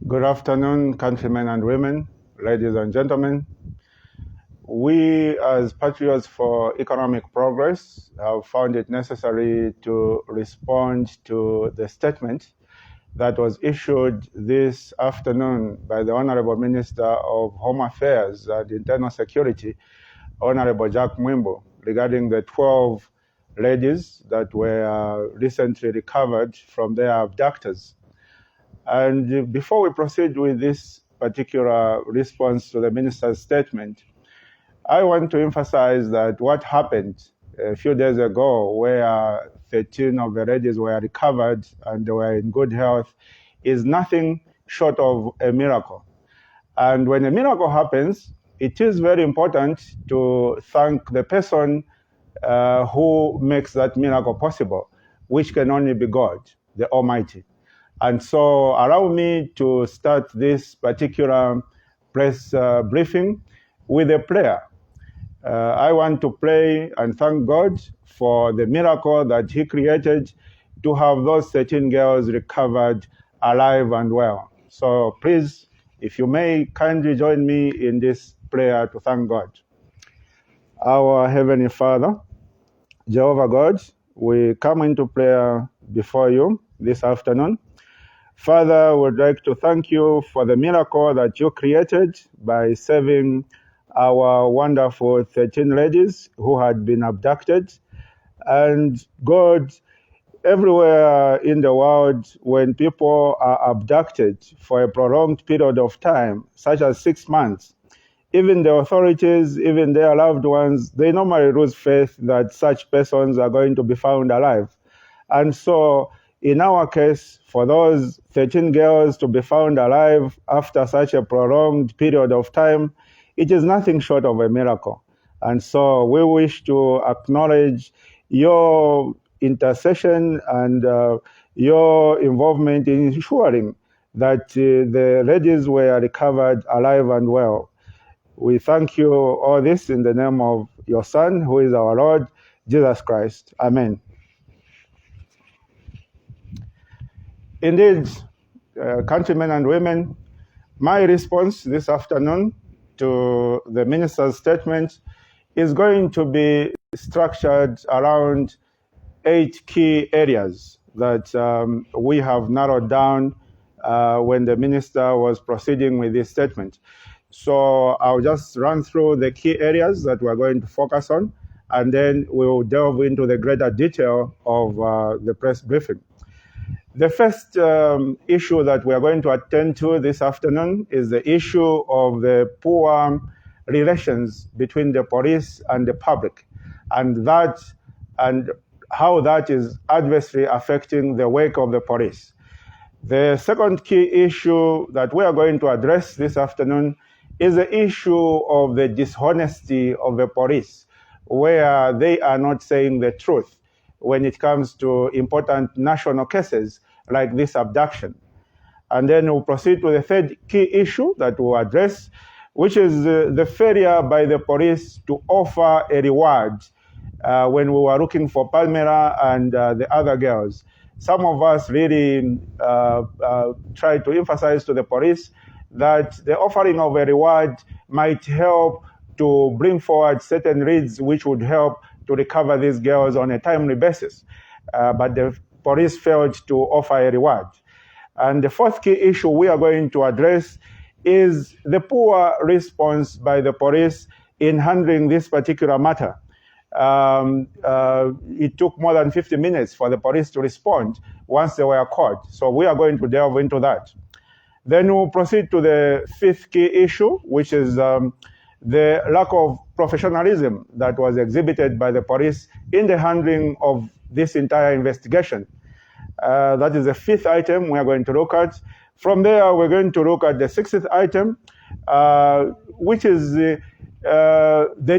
Good afternoon, countrymen and women, ladies and gentlemen. We, as Patriots for Economic Progress, have found it necessary to respond to the statement that was issued this afternoon by the Honorable Minister of Home Affairs and Internal Security, Honorable Jack Mwimbo, regarding the 12 ladies that were recently recovered from their abductors. And before we proceed with this particular response to the minister's statement, I want to emphasize that what happened a few days ago, where 13 of the ladies were recovered and they were in good health, is nothing short of a miracle. And when a miracle happens, it is very important to thank the person who makes that miracle possible, which can only be God, the Almighty. And so allow me to start this particular press briefing with a prayer. I want to pray and thank God for the miracle that He created to have those 13 girls recovered alive and well. So please, if you may, kindly join me in this prayer to thank God. Our Heavenly Father, Jehovah God, we come into prayer before you this afternoon. Father, we'd like to thank you for the miracle that you created by saving our wonderful 13 ladies who had been abducted. And God, everywhere in the world, when people are abducted for a prolonged period of time, such as 6 months, even the authorities, even their loved ones, they normally lose faith that such persons are going to be found alive. And so, in our case, for those 13 girls to be found alive after such a prolonged period of time, it is nothing short of a miracle. And so we wish to acknowledge your intercession and your involvement in ensuring that the ladies were recovered alive and well. We thank you all this in the name of your Son, who is our Lord, Jesus Christ. Amen. Indeed, countrymen and women, my response this afternoon to the minister's statement is going to be structured around 8 key areas that we have narrowed down when the minister was proceeding with this statement. So I'll just run through the key areas that we're going to focus on, and then we'll delve into the greater detail of the press briefing. The first issue that we are going to attend to this afternoon is the issue of the poor relations between the police and the public, and how that is adversely affecting the work of the police. The second key issue that we are going to address this afternoon is the issue of the dishonesty of the police, where they are not saying the truth when it comes to important national cases like this abduction. And then we'll proceed to the third key issue that we'll address, which is the failure by the police to offer a reward when we were looking for Palmera and the other girls. Some of us really try to emphasize to the police that the offering of a reward might help to bring forward certain leads which would help to recover these girls on a timely basis. But the police failed to offer a reward. And the fourth key issue we are going to address is the poor response by the police in handling this particular matter. It took more than 50 minutes for the police to respond once they were caught. So we are going to delve into that. Then we'll proceed to the fifth key issue, which is the lack of professionalism that was exhibited by the police in the handling of this entire investigation. That is the fifth item we are going to look at. From there, we're going to look at the sixth item, which is the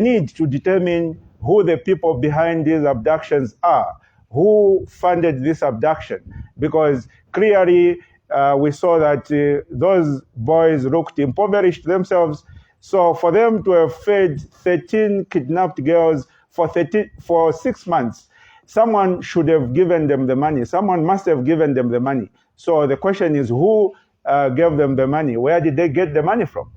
need to determine who the people behind these abductions are, who funded this abduction, because clearly we saw that those boys looked impoverished themselves. So for them to have fed 13 kidnapped girls for 6 months, someone should have given them the money. Someone must have given them the money. So the question is, who gave them the money? Where did they get the money from?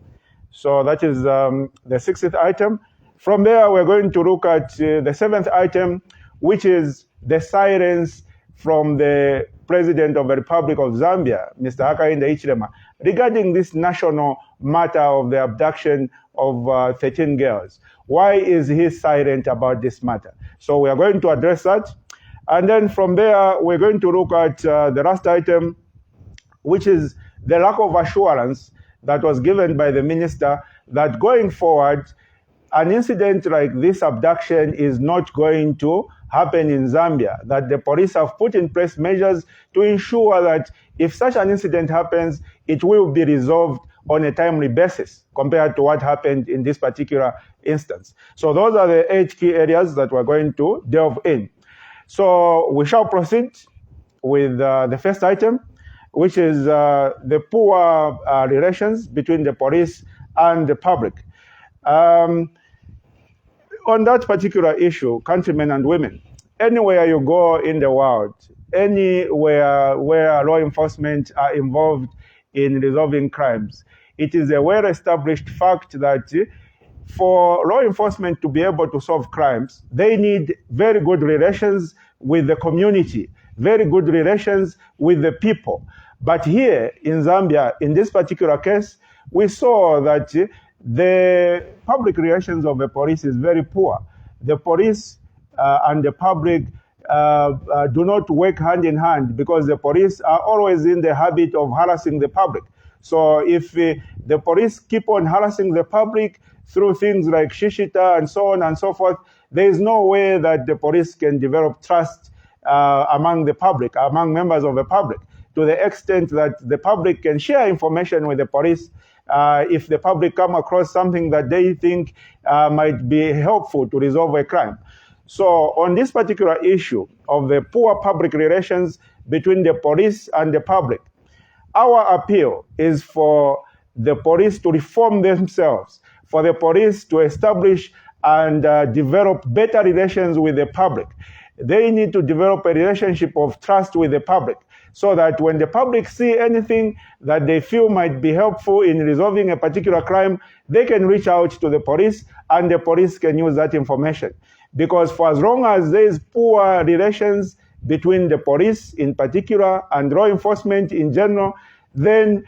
So that is the sixth item. From there, we're going to look at the seventh item, which is the silence from the President of the Republic of Zambia, Mr. Hakainde Hichilema, regarding this national matter of the abduction of 13 girls. Why is he silent about this matter? So we are going to address that. And then from there, we're going to look at the last item, which is the lack of assurance that was given by the minister that going forward, an incident like this abduction is not going to happen in Zambia, that the police have put in place measures to ensure that if such an incident happens, it will be resolved on a timely basis compared to what happened in this particular instance. So those are the 8 key areas that we're going to delve in. So we shall proceed with the first item, which is the poor relations between the police and the public. On that particular issue, countrymen and women, anywhere you go in the world, anywhere where law enforcement are involved in resolving crimes, it is a well-established fact that for law enforcement to be able to solve crimes, they need very good relations with the community, very good relations with the people. But here in Zambia, in this particular case, we saw that the public relations of the police is very poor. The police and the public do not work hand in hand because the police are always in the habit of harassing the public. So if the police keep on harassing the public through things like shishita and so on and so forth, there is no way that the police can develop trust among the public, among members of the public, to the extent that the public can share information with the police if the public come across something that they think might be helpful to resolve a crime. So on this particular issue of the poor public relations between the police and the public, our appeal is for the police to reform themselves, for the police to establish and develop better relations with the public. They need to develop a relationship of trust with the public, so that when the public see anything that they feel might be helpful in resolving a particular crime, they can reach out to the police and the police can use that information. Because for as long as there is poor relations between the police in particular and law enforcement in general, then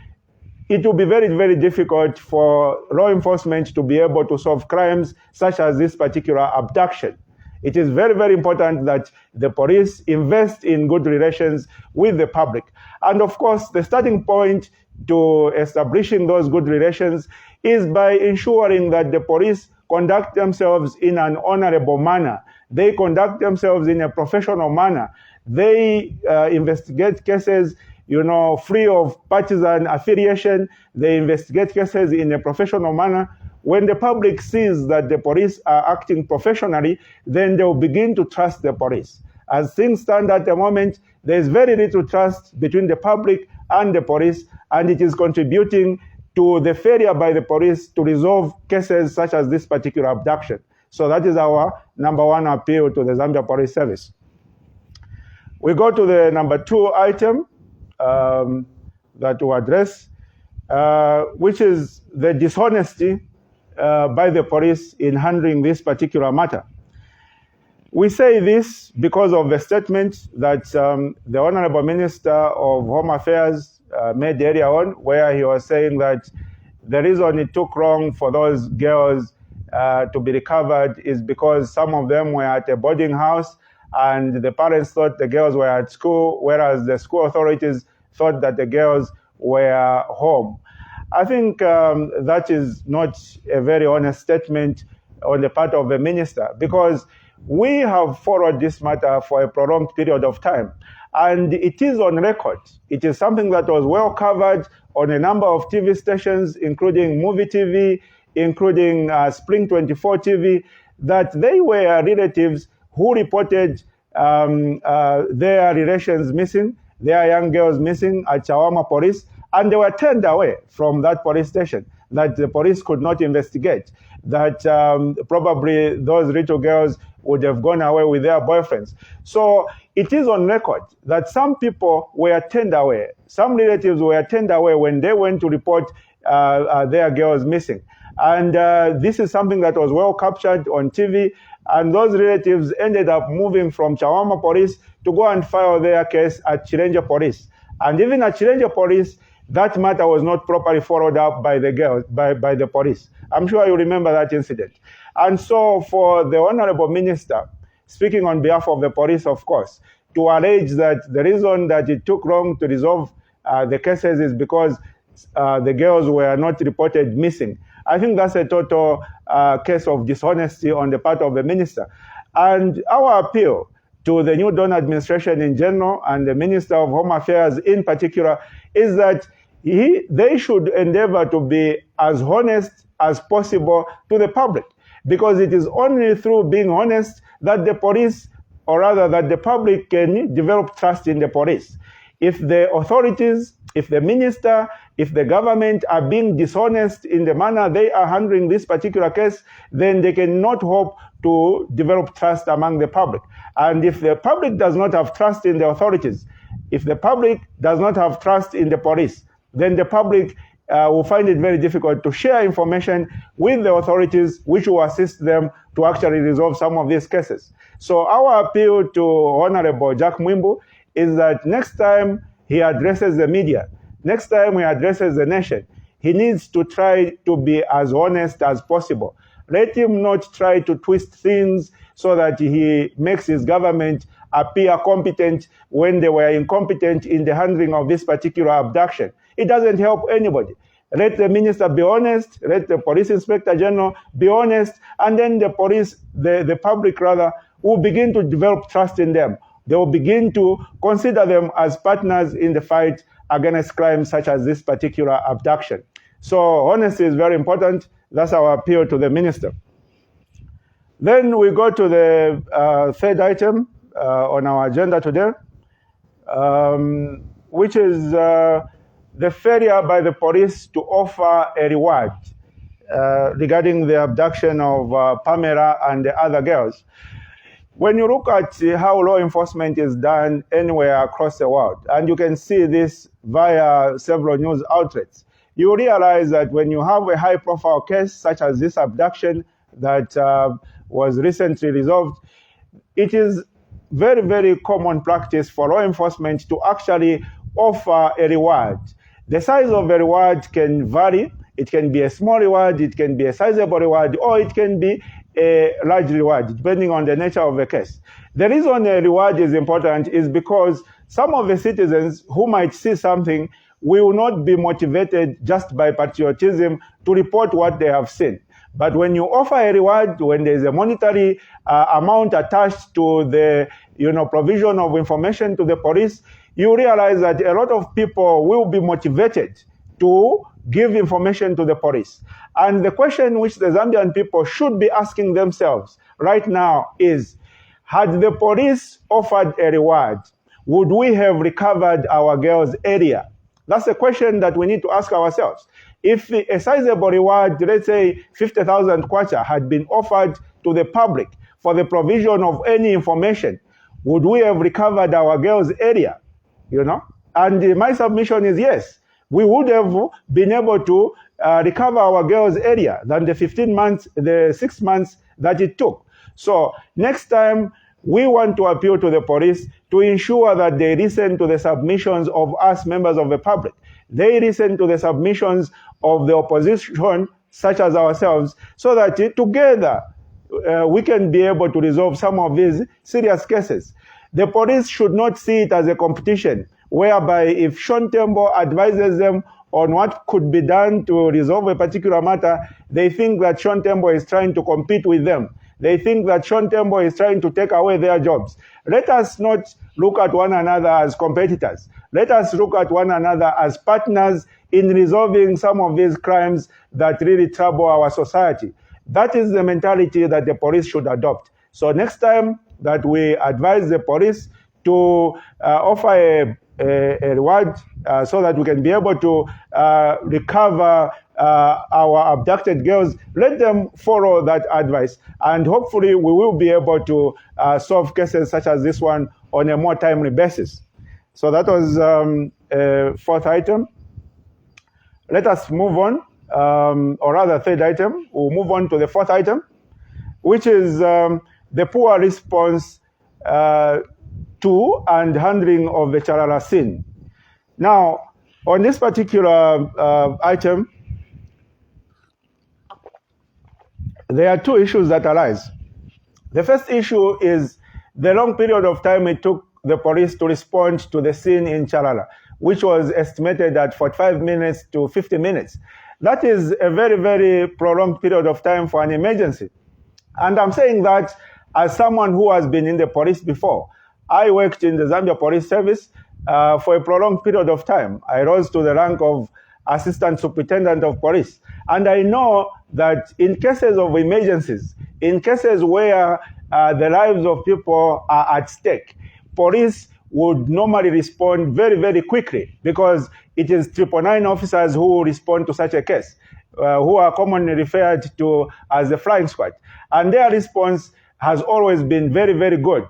it will be very, very difficult for law enforcement to be able to solve crimes such as this particular abduction. It is very, very important that the police invest in good relations with the public. And of course, the starting point to establishing those good relations is by ensuring that the police conduct themselves in an honorable manner. They conduct themselves in a professional manner. They investigate cases, free of partisan affiliation. They investigate cases in a professional manner. When the public sees that the police are acting professionally, then they will begin to trust the police. As things stand at the moment, there is very little trust between the public and the police, and it is contributing to the failure by the police to resolve cases such as this particular abduction. So that is our number one appeal to the Zambia Police Service. We go to the number 2 item that we address, which is the dishonesty by the police in handling this particular matter. We say this because of the statement that the Honorable Minister of Home Affairs made earlier on, where he was saying that the reason it took long for those girls to be recovered is because some of them were at a boarding house and the parents thought the girls were at school, whereas the school authorities thought that the girls were home. I think that is not a very honest statement on the part of the minister, because we have followed this matter for a prolonged period of time, and it is on record. It is something that was well covered on a number of TV stations, including Movie TV, including Spring 24 TV, that they were relatives who reported their relations missing, their young girls missing at Chawama Police, and they were turned away from that police station. that the police could not investigate, that probably those little girls would have gone away with their boyfriends. So it is on record that some people were turned away. Some relatives were turned away when they went to report their girls missing. And this is something that was well captured on TV. And those relatives ended up moving from Chawama police to go and file their case at Chilenje police. And even at Chilenje police, that matter was not properly followed up by the girls, by the police. I'm sure you remember that incident. And so for the Honorable Minister, speaking on behalf of the police, of course, to allege that the reason that it took long to resolve the cases is because the girls were not reported missing. I think that's a total case of dishonesty on the part of the minister. And our appeal to the new Dawn administration in general and the Minister of Home Affairs in particular is that they should endeavor to be as honest as possible to the public, because it is only through being honest that the police, or rather that the public, can develop trust in the police. If the authorities, if the minister, if the government are being dishonest in the manner they are handling this particular case, then they cannot hope to develop trust among the public. And if the public does not have trust in the authorities, if the public does not have trust in the police, then the public will find it very difficult to share information with the authorities, which will assist them to actually resolve some of these cases. So our appeal to Honorable Jack Mwimbu is that next time he addresses the media, next time he addresses the nation, he needs to try to be as honest as possible. Let him not try to twist things so that he makes his government appear competent when they were incompetent in the handling of this particular abduction. It doesn't help anybody. Let the minister be honest, let the police inspector general be honest, and then the police, the public rather, will begin to develop trust in them. They will begin to consider them as partners in the fight against crimes such as this particular abduction. So honesty is very important. That's our appeal to the minister. Then we go to the third item on our agenda today, which is the failure by the police to offer a reward regarding the abduction of Pamela and the other girls. When you look at how law enforcement is done anywhere across the world, and you can see this via several news outlets, you realize that when you have a high-profile case such as this abduction that was recently resolved, it is very, very common practice for law enforcement to actually offer a reward. The size of the reward can vary. It can be a small reward, it can be a sizable reward, or it can be a large reward, depending on the nature of the case. The reason a reward is important is because some of the citizens who might see something will not be motivated just by patriotism to report what they have seen. But when you offer a reward, when there is a monetary amount attached to the provision of information to the police, you realize that a lot of people will be motivated to give information to the police. And the question which the Zambian people should be asking themselves right now is, had the police offered a reward, would we have recovered our girls earlier? That's the question that we need to ask ourselves. If a sizable reward, let's say 50,000 kwacha, had been offered to the public for the provision of any information, would we have recovered our girls earlier? And my submission is yes. We would have been able to recover our girls earlier than the 15 months, the 6 months that it took. So next time, we want to appeal to the police to ensure that they listen to the submissions of us, members of the public. They listen to the submissions of the opposition, such as ourselves, so that together we can be able to resolve some of these serious cases. The police should not see it as a competition, whereby if Sean Tembo advises them on what could be done to resolve a particular matter, they think that Sean Tembo is trying to compete with them. They think that Sean Tembo is trying to take away their jobs. Let us not look at one another as competitors. Let us look at one another as partners in resolving some of these crimes that really trouble our society. That is the mentality that the police should adopt. So next time that we advise the police to offer a reward so that we can be able to recover our abducted girls. Let them follow that advice, and hopefully we will be able to solve cases such as this one on a more timely basis. So that was fourth item. Let us move on, or rather third item. We'll move on to the fourth item, which is the poor response to and handling of the Chalala scene. Now, on this particular item, there are two issues that arise. The first issue is the long period of time it took the police to respond to the scene in Chalala, which was estimated at 45 minutes to 50 minutes. That is a very, very prolonged period of time for an emergency. And I'm saying that as someone who has been in the police before. I worked in the Zambia Police Service for a prolonged period of time. I rose to the rank of Assistant Superintendent of Police. And I know that in cases of emergencies, in cases where the lives of people are at stake, police would normally respond very, very quickly, because it is 999 officers who respond to such a case, who are commonly referred to as the flying squad. And their response has always been very, very good.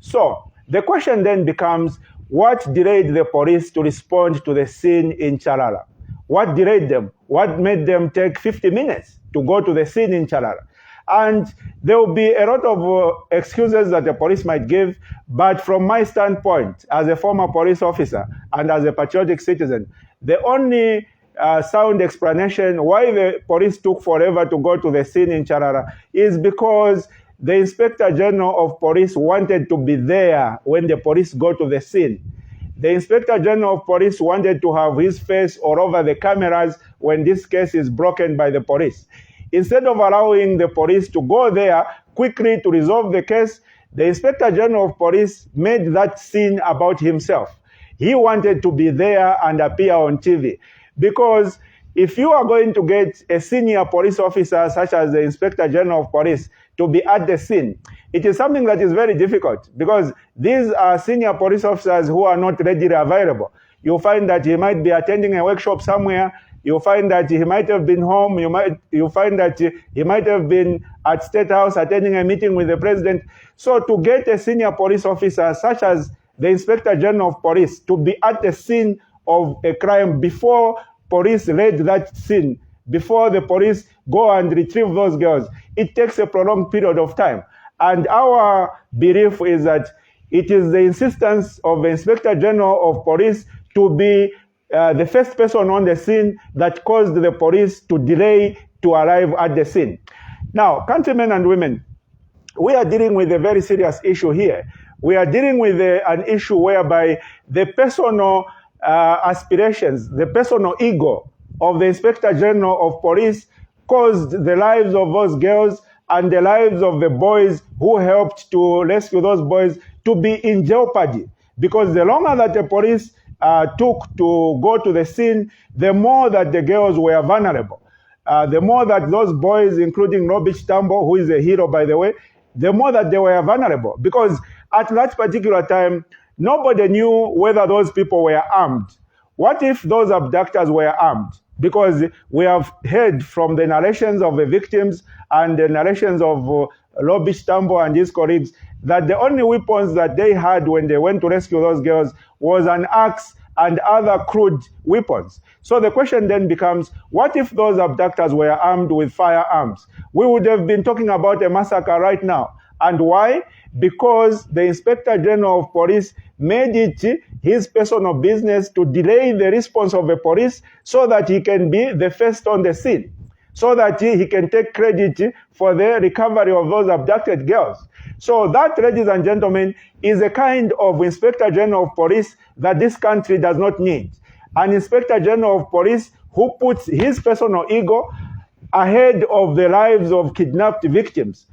So the question then becomes, what delayed the police to respond to the scene in Chalala? What delayed them? What made them take 50 minutes to go to the scene in Chalala? And there will be a lot of excuses that the police might give, but from my standpoint, as a former police officer and as a patriotic citizen, the only sound explanation why the police took forever to go to the scene in Chalala is because the Inspector General of Police wanted to be there when the police go to the scene. The Inspector General of Police wanted to have his face all over the cameras when this case is broken by the police. Instead of allowing the police to go there quickly to resolve the case, the Inspector General of Police made that scene about himself. He wanted to be there and appear on TV. Because if you are going to get a senior police officer such as the Inspector General of Police to be at the scene, it is something that is very difficult, because these are senior police officers who are not readily available. You'll find that he might be attending a workshop somewhere. You'll find that he might have been home. You'll find that he might have been at State House attending a meeting with the president. So to get a senior police officer such as the Inspector General of Police to be at the scene of a crime before police raid that scene, before the police go and retrieve those girls, it takes a prolonged period of time. And our belief is that it is the insistence of the Inspector General of Police to be the first person on the scene that caused the police to delay to arrive at the scene. Now, countrymen and women, we are dealing with a very serious issue here. We are dealing with an issue whereby the personal aspirations, the personal ego of the Inspector General of Police caused the lives of those girls and the lives of the boys who helped to rescue those boys to be in jeopardy. Because the longer that the police took to go to the scene, the more that the girls were vulnerable. The more that those boys, including Sean Tembo, who is a hero, by the way, the more that they were vulnerable. Because at that particular time, nobody knew whether those people were armed. What if those abductors were armed? Because we have heard from the narrations of the victims and the narrations of Sean Tembo and his colleagues that the only weapons that they had when they went to rescue those girls was an axe and other crude weapons. So the question then becomes, what if those abductors were armed with firearms? We would have been talking about a massacre right now. And why? Because the Inspector General of Police made it his personal business to delay the response of the police so that he can be the first on the scene, so that he can take credit for the recovery of those abducted girls. So that, ladies and gentlemen, is a kind of Inspector General of Police that this country does not need. An Inspector General of Police who puts his personal ego ahead of the lives of kidnapped victims.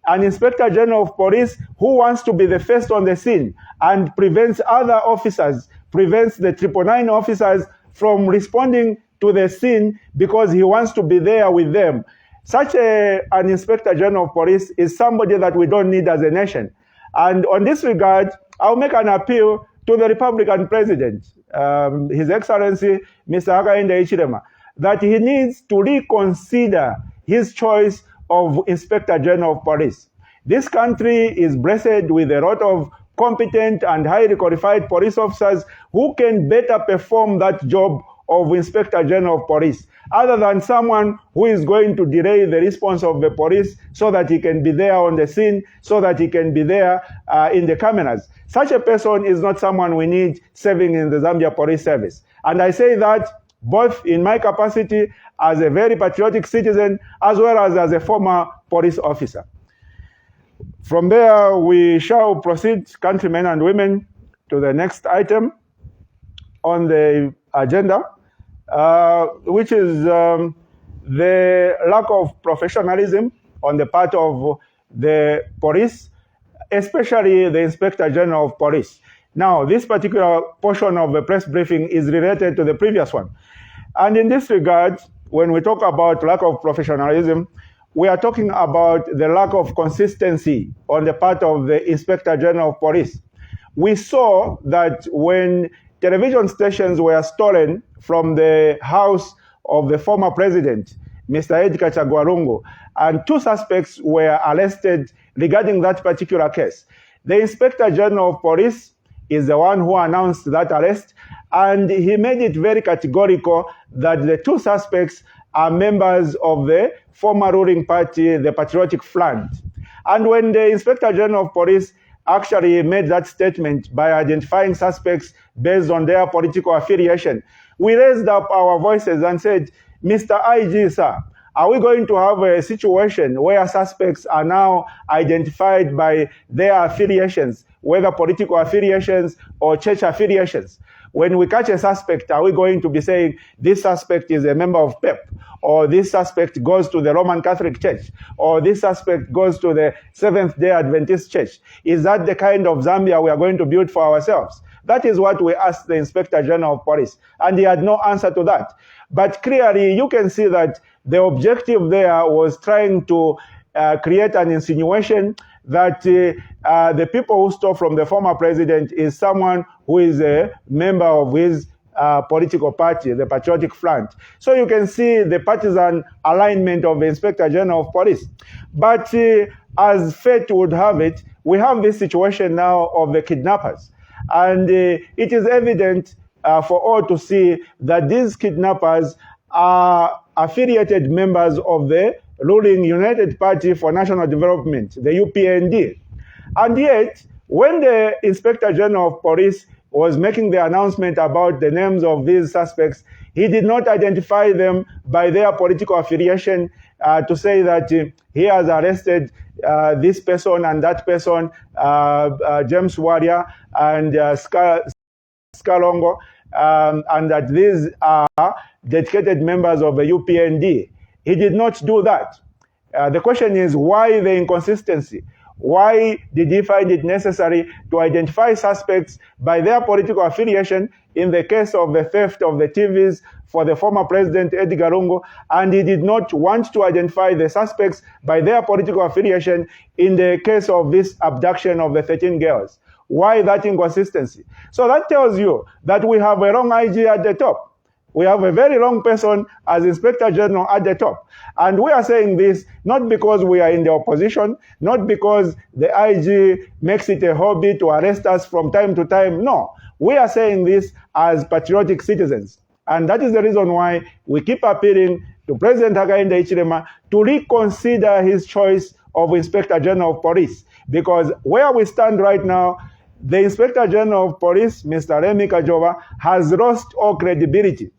An Inspector General of Police who wants to be the first on the scene and prevents other officers, prevents the 999 officers from responding to the scene because he wants to be there with them. Such an Inspector General of Police is somebody that we don't need as a nation. And on this regard, I'll make an appeal to the Republican President, His Excellency Mr. Hakainde Hichilema, that he needs to reconsider his choice of Inspector General of Police. This country is blessed with a lot of competent and highly qualified police officers who can better perform that job of Inspector General of Police, other than someone who is going to delay the response of the police so that he can be there on the scene, so that he can be there in the cameras. Such a person is not someone we need serving in the Zambia Police Service. And I say that both in my capacity as a very patriotic citizen, as well as a former police officer. From there, we shall proceed, countrymen and women, to the next item on the agenda, which is the lack of professionalism on the part of the police, especially the Inspector General of Police. Now, this particular portion of the press briefing is related to the previous one. And in this regard, when we talk about lack of professionalism, we are talking about the lack of consistency on the part of the Inspector General of Police. We saw that when television stations were stolen from the house of the former president, Mr. Edgar Chagwa, and 2 suspects were arrested regarding that particular case. The Inspector General of Police is the one who announced that arrest, and he made it very categorical that the 2 suspects are members of the former ruling party, the Patriotic Front. And when the Inspector General of Police actually made that statement by identifying suspects based on their political affiliation, we raised up our voices and said, Mr. IG, sir, are we going to have a situation where suspects are now identified by their affiliations, whether political affiliations or church affiliations? When we catch a suspect, are we going to be saying this suspect is a member of PEP, or this suspect goes to the Roman Catholic Church, or this suspect goes to the Seventh-day Adventist Church? Is that the kind of Zambia we are going to build for ourselves? That is what we asked the Inspector General of Police, and he had no answer to that. But clearly, you can see that the objective there was trying to create an insinuation that the people who stole from the former president is someone who is a member of his political party, the Patriotic Front. So you can see the partisan alignment of the Inspector General of Police. But as fate would have it, we have this situation now of the kidnappers. And it is evident for all to see that these kidnappers are affiliated members of the ruling United Party for National Development, the UPND. And yet, when the Inspector General of Police was making the announcement about the names of these suspects, he did not identify them by their political affiliation to say that he has arrested this person and that person, James Warrior and Skalongo, and that these are dedicated members of the UPND. He did not do that. The question is, why the inconsistency? Why did he find it necessary to identify suspects by their political affiliation in the case of the theft of the TVs for the former president Edgar Lungu, and he did not want to identify the suspects by their political affiliation in the case of this abduction of the 13 girls? Why that inconsistency? So that tells you that we have a wrong IG at the top. We have a very wrong person as Inspector General at the top. And we are saying this not because we are in the opposition, not because the IG makes it a hobby to arrest us from time to time. No, we are saying this as patriotic citizens. And that is the reason why we keep appealing to President Hakainde Hichilema to reconsider his choice of Inspector General of Police. Because where we stand right now, the Inspector General of Police, Mr. Remi Kajova, has lost all credibility.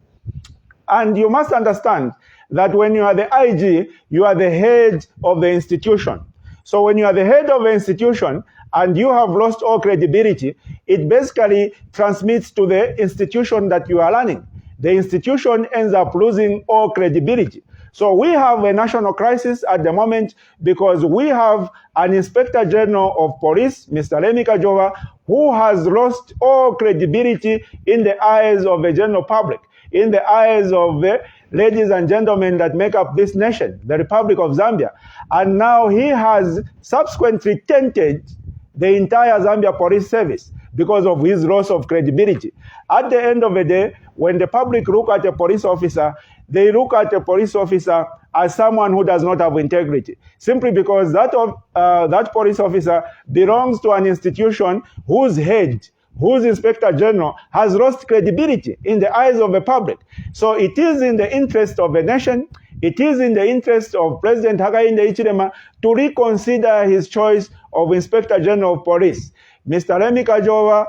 And you must understand that when you are the IG, you are the head of the institution. So when you are the head of the institution and you have lost all credibility, it basically transmits to the institution that you are running. The institution ends up losing all credibility. So we have a national crisis at the moment because we have an Inspector General of Police, Mr. Remi Kajova, who has lost all credibility in the eyes of the general public, in the eyes of the ladies and gentlemen that make up this nation, the Republic of Zambia. And now he has subsequently tainted the entire Zambia Police Service because of his loss of credibility. At the end of the day, when the public look at a police officer, they look at a police officer as someone who does not have integrity, simply because that police officer belongs to an institution whose head, whose inspector general has lost credibility in the eyes of the public. So it is in the interest of the nation, it is in the interest of President Hakainde Hichilema to reconsider his choice of Inspector General of Police. Mr. Remi Kajoba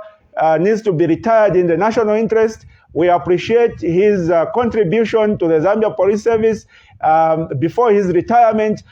needs to be retired in the national interest. We appreciate his contribution to the Zambia Police Service. Before his retirement,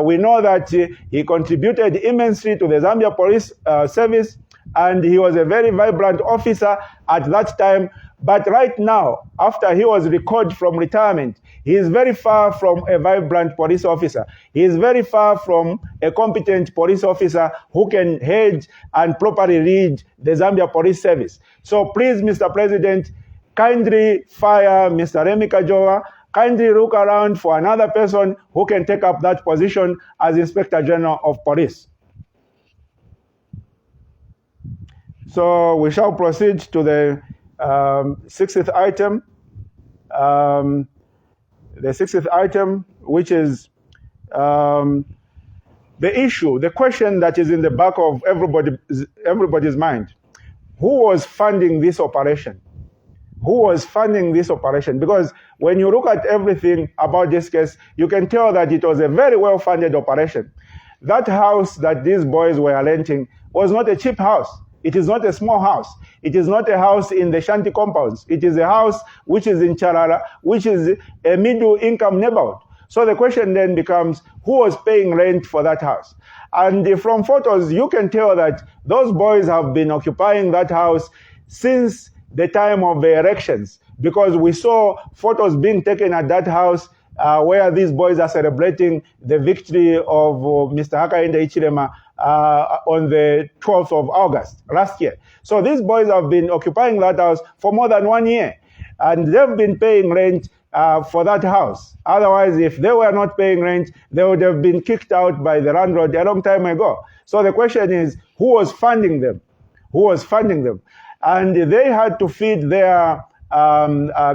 we know that he contributed immensely to the Zambia Police Service, and he was a very vibrant officer at that time. But right now, after he was recalled from retirement, he is very far from a vibrant police officer. He is very far from a competent police officer who can head and properly lead the Zambia Police Service. So please, Mr. President, kindly fire Mr. Remi Kajoba. Kindly look around for another person who can take up that position as Inspector General of Police. So we shall proceed to the 60th item. The 60th item, which is the issue, the question that is in the back of everybody's mind. Who was funding this operation? Who was funding this operation? Because when you look at everything about this case, you can tell that it was a very well-funded operation. That house that these boys were renting was not a cheap house. It is not a small house. It is not a house in the shanty compounds. It is a house which is in Charara, which is a middle-income neighborhood. So the question then becomes, who was paying rent for that house? And from photos, you can tell that those boys have been occupying that house since the time of the elections, because we saw photos being taken at that house where these boys are celebrating the victory of Mr. Hakainde Hichilema on the 12th of August last year. So these boys have been occupying that house for more than 1 year, and they've been paying rent for that house. Otherwise, if they were not paying rent, they would have been kicked out by the landlord a long time ago. So the question is, who was funding them? Who was funding them? And they had to feed their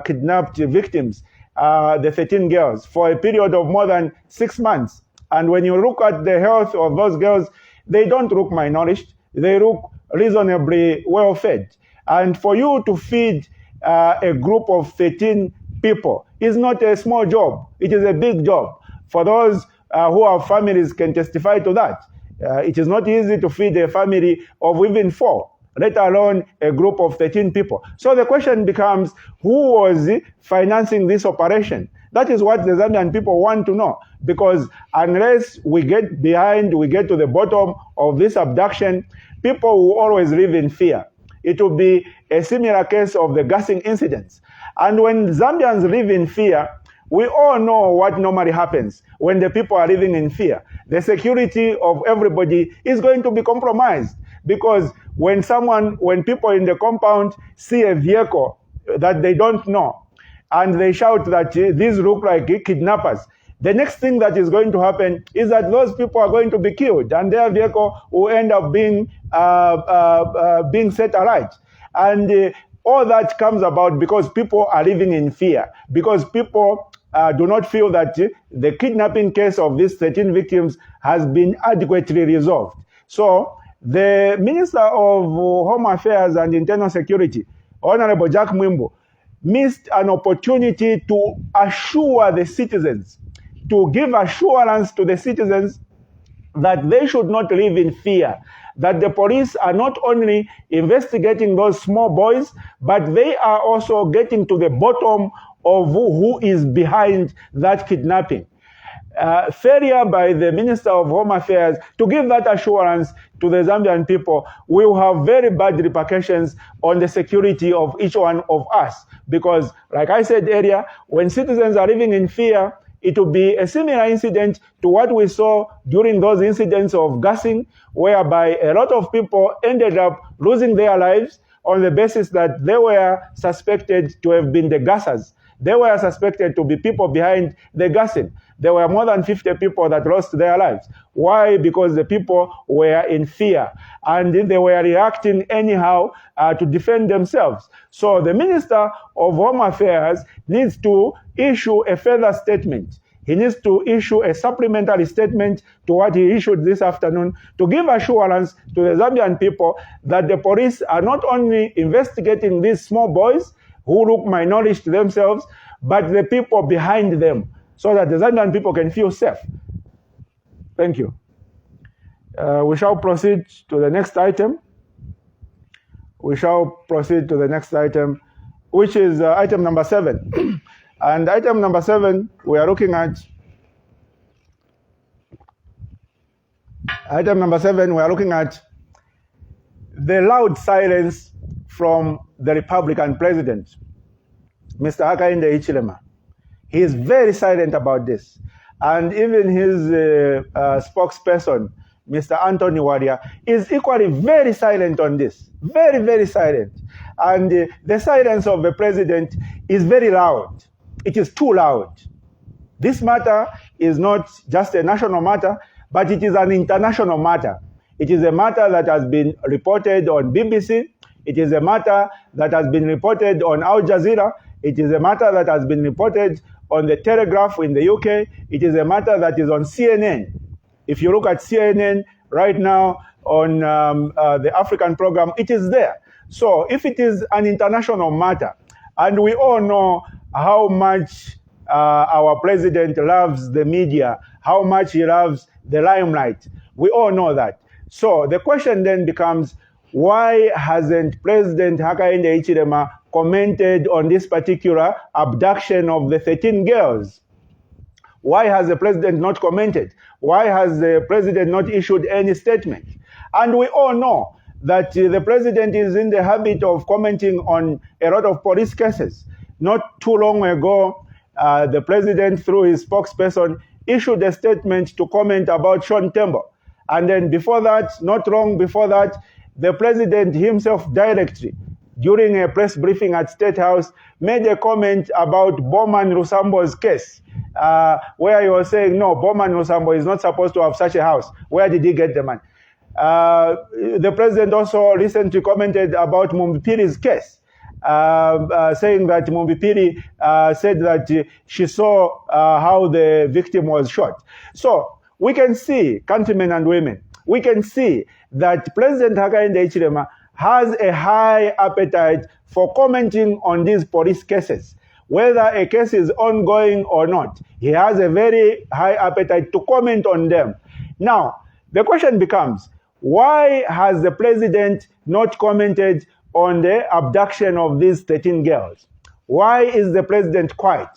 kidnapped victims, the 13 girls, for a period of more than 6 months. And when you look at the health of those girls, they don't look malnourished. They look reasonably well fed. And for you to feed a group of 13 people is not a small job. It is a big job. For those who have families can testify to that. It is not easy to feed a family of even 4, let alone a group of 13 people. So the question becomes, who was financing this operation? That is what the Zambian people want to know, because unless we get to the bottom of this abduction, people will always live in fear. It will be a similar case of the gassing incidents. And when Zambians live in fear, we all know what normally happens when the people are living in fear. The security of everybody is going to be compromised, because when people in the compound see a vehicle that they don't know, and they shout that these look like kidnappers, the next thing that is going to happen is that those people are going to be killed, and their vehicle will end up being set alight. And all that comes about because people are living in fear, because people do not feel that the kidnapping case of these 13 victims has been adequately resolved. So the Minister of Home Affairs and Internal Security, Honorable Jack Mwimbo, missed an opportunity to assure the citizens, to give assurance to the citizens that they should not live in fear, that the police are not only investigating those small boys, but they are also getting to the bottom of who is behind that kidnapping. Failure by the Minister of Home Affairs to give that assurance to the Zambian people will have very bad repercussions on the security of each one of us. Because, like I said earlier, when citizens are living in fear, it will be a similar incident to what we saw during those incidents of gassing, whereby a lot of people ended up losing their lives on the basis that they were suspected to have been the gassers. They were suspected to be people behind the gassing. There were more than 50 people that lost their lives. Why? Because the people were in fear and they were reacting anyhow to defend themselves. So the Minister of Home Affairs needs to issue a further statement. He needs to issue a supplementary statement to what he issued this afternoon to give assurance to the Zambian people that the police are not only investigating these small boys who look malnourished themselves, but the people behind them, so that the Zambian people can feel safe. Thank you. We shall proceed to the next item. We shall proceed to the next item, which is item number 7. And item number 7, we are looking at the loud silence from the Republican president, Mr. Hakainde Hichilema. He is very silent about this. And even his spokesperson, Mr. Anthony Waria, is equally very silent on this. Very, very silent. And the silence of the president is very loud. It is too loud. This matter is not just a national matter, but it is an international matter. It is a matter that has been reported on BBC. It is a matter that has been reported on Al Jazeera. It is a matter that has been reported on the Telegraph in the UK. It is a matter that is on CNN. If you look at CNN right now on the African program, it is there. So if it is an international matter, and we all know how much our president loves the media, how much he loves the limelight, we all know that. So the question then becomes, why hasn't President Hakainde Hichilema commented on this particular abduction of the 13 girls? Why has the president not commented? Why has the president not issued any statement? And we all know that the president is in the habit of commenting on a lot of police cases. Not too long ago, the president, through his spokesperson, issued a statement to comment about Sean Tembo. And then before that, not long before that, the president himself directly, during a press briefing at State House, made a comment about Bowman Lusambo's case, where he was saying, no, Bowman Lusambo is not supposed to have such a house. Where did he get the money? The president also recently commented about Mumbipiri's case, saying that Mumbipiri said that she saw how the victim was shot. So we can see, countrymen and women, we can see that President Hakainde Hichilema has a high appetite for commenting on these police cases. Whether a case is ongoing or not, he has a very high appetite to comment on them. Now, the question becomes, why has the president not commented on the abduction of these 13 girls? Why is the president quiet?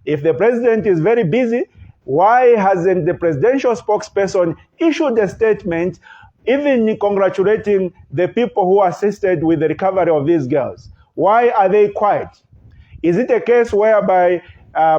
If the president is very busy, why hasn't the presidential spokesperson issued a statement even congratulating the people who assisted with the recovery of these girls? Why are they quiet? Is it a case whereby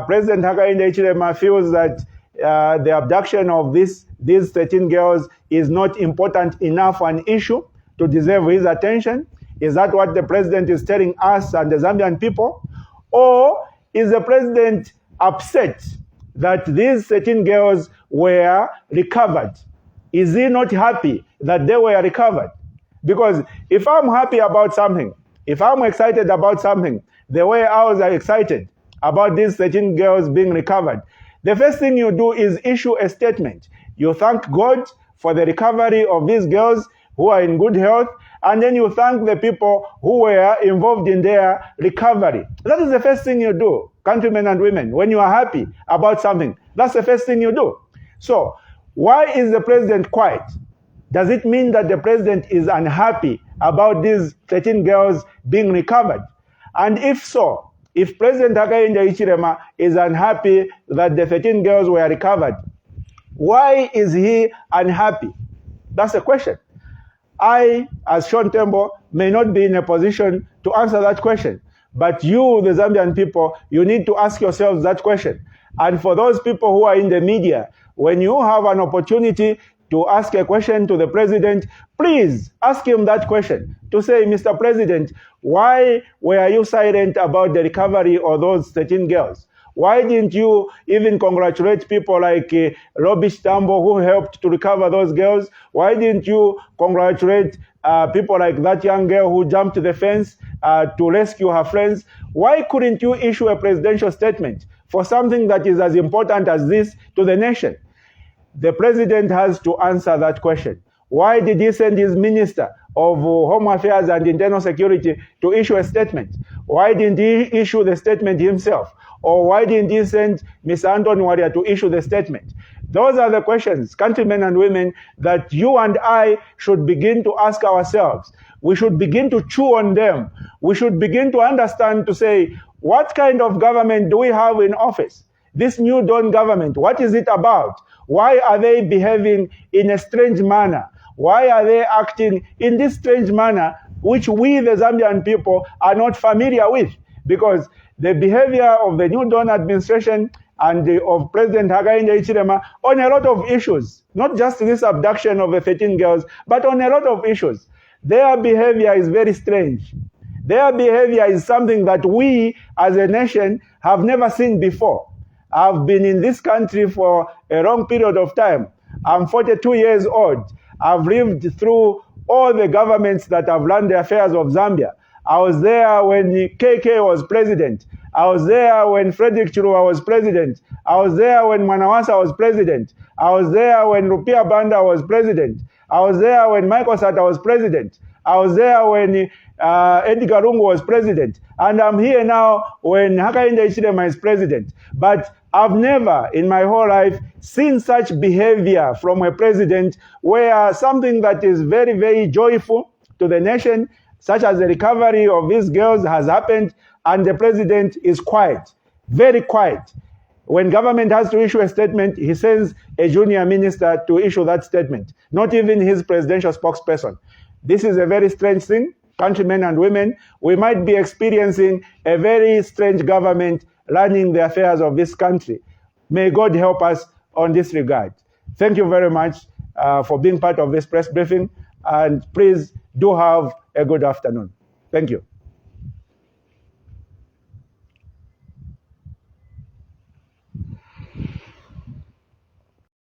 President Hakainde Hichilema feels that the abduction of these 13 girls is not important enough an issue to deserve his attention? Is that what the president is telling us and the Zambian people? Or is the president upset that these 13 girls were recovered? Is he not happy that they were recovered? Because if I'm happy about something, if I'm excited about something, the way I was excited about these 13 girls being recovered, the first thing you do is issue a statement. You thank God for the recovery of these girls who are in good health, and then you thank the people who were involved in their recovery. That is the first thing you do, countrymen and women. When you are happy about something, that's the first thing you do. So, why is the president quiet? Does it mean that the president is unhappy about these 13 girls being recovered? And if so, if President Hakainde Hichilema is unhappy that the 13 girls were recovered, why is he unhappy? That's the question. I, as Sean Tembo, may not be in a position to answer that question. But you, the Zambian people, you need to ask yourselves that question. And for those people who are in the media, when you have an opportunity to ask a question to the president, please ask him that question to say, Mr. President, why were you silent about the recovery of those 13 girls? Why didn't you even congratulate people like Sean Tembo who helped to recover those girls? Why didn't you congratulate people like that young girl who jumped the fence to rescue her friends? Why couldn't you issue a presidential statement for something that is as important as this to the nation? The president has to answer that question. Why did he send his minister of Home Affairs and Internal Security to issue a statement? Why didn't he issue the statement himself? Or why didn't he send Mr. Anthony Warrior to issue the statement? Those are the questions, countrymen and women, that you and I should begin to ask ourselves. We should begin to chew on them. We should begin to understand, to say, what kind of government do we have in office? This new dawn government, what is it about? Why are they behaving in a strange manner? Why are they acting in this strange manner, which we, the Zambian people, are not familiar with? Because the behavior of the New Dawn administration and of President Hakainde Hichilema on a lot of issues, not just this abduction of the 13 girls, but on a lot of issues, their behavior is very strange. Their behavior is something that we as a nation have never seen before. I've been in this country for a long period of time. I'm 42 years old. I've lived through all the governments that have run the affairs of Zambia. I was there when KK was president. I was there when Frederick Chiluba was president. I was there when Manawasa was president. I was there when Rupia Banda was president. I was there when Michael Sata was president. I was there when Edgar Lungu was president. And I'm here now when Hakainde Hichilema is president. But I've never in my whole life seen such behavior from a president where something that is very, very joyful to the nation, such as the recovery of these girls, has happened, and the president is quiet, very quiet. When government has to issue a statement, he sends a junior minister to issue that statement, not even his presidential spokesperson. This is a very strange thing. Countrymen and women, we might be experiencing a very strange government running the affairs of this country. May God help us on this regard. Thank you very much for being part of this press briefing, and please do have a good afternoon. Thank you.